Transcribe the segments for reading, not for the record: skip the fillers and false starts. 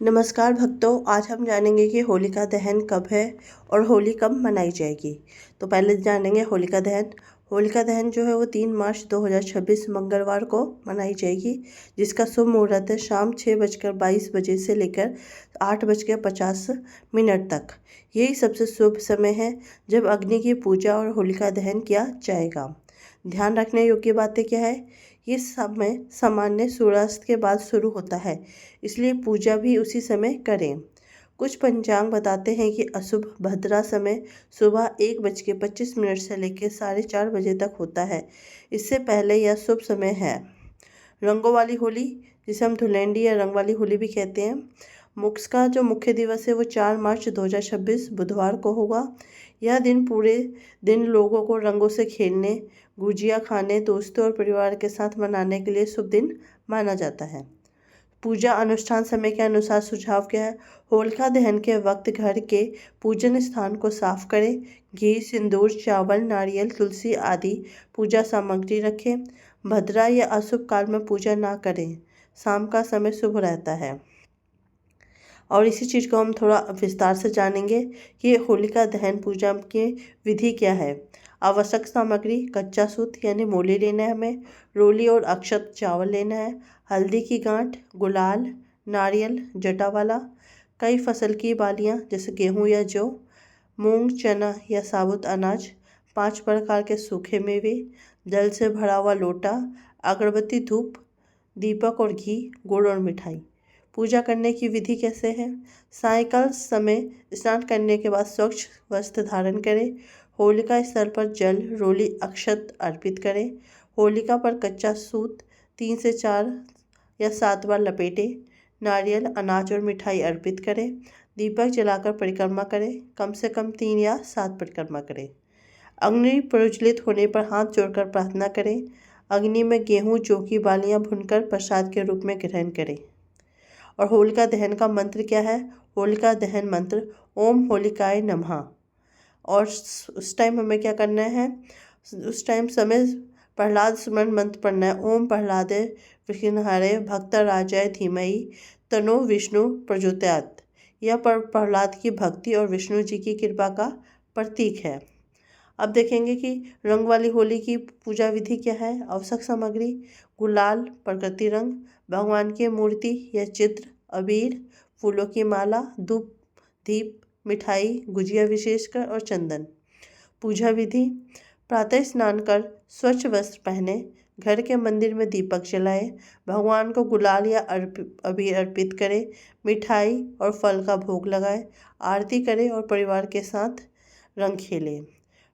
नमस्कार भक्तों, आज हम जानेंगे कि होलिका दहन कब है और होली कब मनाई जाएगी। तो पहले जानेंगे होलिका दहन। होलिका दहन जो है वो 3 मार्च 2026 मंगलवार को मनाई जाएगी, जिसका शुभ मुहूर्त है शाम 6:22 बजे से लेकर 8:50 तक। यही सबसे शुभ समय है जब अग्नि की पूजा और होलिका दहन किया जाएगा। ध्यान रखने योग्य बातें क्या है? ये समय सामान्य सूर्यास्त के बाद शुरू होता है, इसलिए पूजा भी उसी समय करें। कुछ पंचांग बताते हैं कि अशुभ भद्रा समय सुबह 1:25 से लेकर 4:30 बजे तक होता है। इससे पहले यह शुभ समय है। रंगों वाली होली, जिसे हम धुलेंडी या रंग वाली होली भी कहते हैं, इसका जो मुख्य दिवस है वो 4 मार्च 2026 बुधवार को होगा। यह दिन पूरे दिन लोगों को रंगों से खेलने, गुजिया खाने, दोस्तों और परिवार के साथ मनाने के लिए शुभ दिन माना जाता है। पूजा अनुष्ठान समय के अनुसार सुझाव क्या है? होलिका दहन के वक्त घर के पूजन स्थान को साफ करें। घी, सिंदूर, चावल, नारियल, तुलसी आदि पूजा सामग्री रखें। भद्रा या अशुभ काल में पूजा ना करें। शाम का समय शुभ रहता है। और इसी चीज़ को हम थोड़ा विस्तार से जानेंगे कि होलिका दहन पूजा की विधि क्या है। आवश्यक सामग्री: कच्चा सूत यानी मोली लेना है हमें, रोली और अक्षत चावल लेना है, हल्दी की गांठ, गुलाल, नारियल जटा वाला, कई फसल की बालियां जैसे गेहूं या जौ, मूंग, चना या साबुत अनाज, 5 प्रकार के सूखे मेवे, जल से भरा हुआ लोटा, अगरबत्ती, धूप, दीपक और घी, गुड़ और मिठाई। पूजा करने की विधि कैसे है? सायंकाल समय स्नान करने के बाद स्वच्छ वस्त्र धारण करें। होलिका स्थल पर जल, रोली, अक्षत अर्पित करें। होलिका पर कच्चा सूत 3 से 4 या 7 बार लपेटें। नारियल, अनाज और मिठाई अर्पित करें। दीपक जलाकर परिक्रमा करें। कम से कम 3 या 7 परिक्रमा करें। अग्नि प्रज्वलित होने पर हाथ जोड़कर प्रार्थना करें। अग्नि में गेहूं, जौ की बालियां भूनकर प्रसाद के रूप में ग्रहण करें। और होलिका दहन का मंत्र क्या है? होलिका दहन मंत्र: ओम होलिकाय नमः। और उस टाइम हमें क्या करना है? उस टाइम समय प्रहलाद स्मरण मंत्र पढ़ना है। ओम प्रहलादे विघ्नहरे भक्तराजाय धीमहि तन्नो विष्णु प्रचोदयात्। यह प्रहलाद की भक्ति और विष्णु जी की कृपा का प्रतीक है। अब देखेंगे कि रंग वाली होली की पूजा विधि क्या है। आवश्यक सामग्री: गुलाल, प्रकृति रंग, भगवान की मूर्ति या चित्र, अबीर, फूलों की माला, धूप, दीप, मिठाई, गुजिया विशेषकर और चंदन। पूजा विधि: प्रातः स्नान कर स्वच्छ वस्त्र पहने, घर के मंदिर में दीपक जलाएं, भगवान को गुलाल या अबीर अर्पित करें, मिठाई और फल का भोग लगाएं, आरती करें और परिवार के साथ रंग खेलें।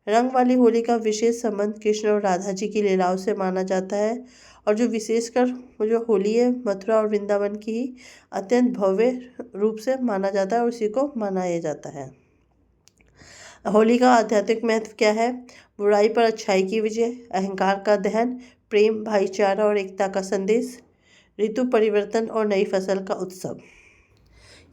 रंग वाली होली का विशेष संबंध कृष्ण और राधा जी की लीलाओं से माना जाता है। और जो विशेषकर जो होली है मथुरा और वृंदावन की ही अत्यंत भव्य रूप से माना जाता है और उसी को मनाया जाता है। होली का आध्यात्मिक महत्व क्या है? बुराई पर अच्छाई की विजय, अहंकार का दहन, प्रेम, भाईचारा और एकता का संदेश, ऋतु परिवर्तन और नई फसल का उत्सव।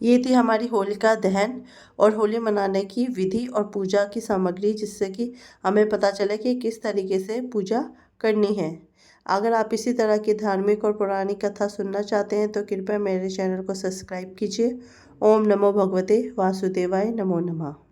ये थी हमारी होलिका दहन और होली मनाने की विधि और पूजा की सामग्री, जिससे कि हमें पता चले कि किस तरीके से पूजा करनी है। अगर आप इसी तरह की धार्मिक और पौराणिक कथा सुनना चाहते हैं तो कृपया मेरे चैनल को सब्सक्राइब कीजिए। ओम नमो भगवते वासुदेवाय, नमो नमः।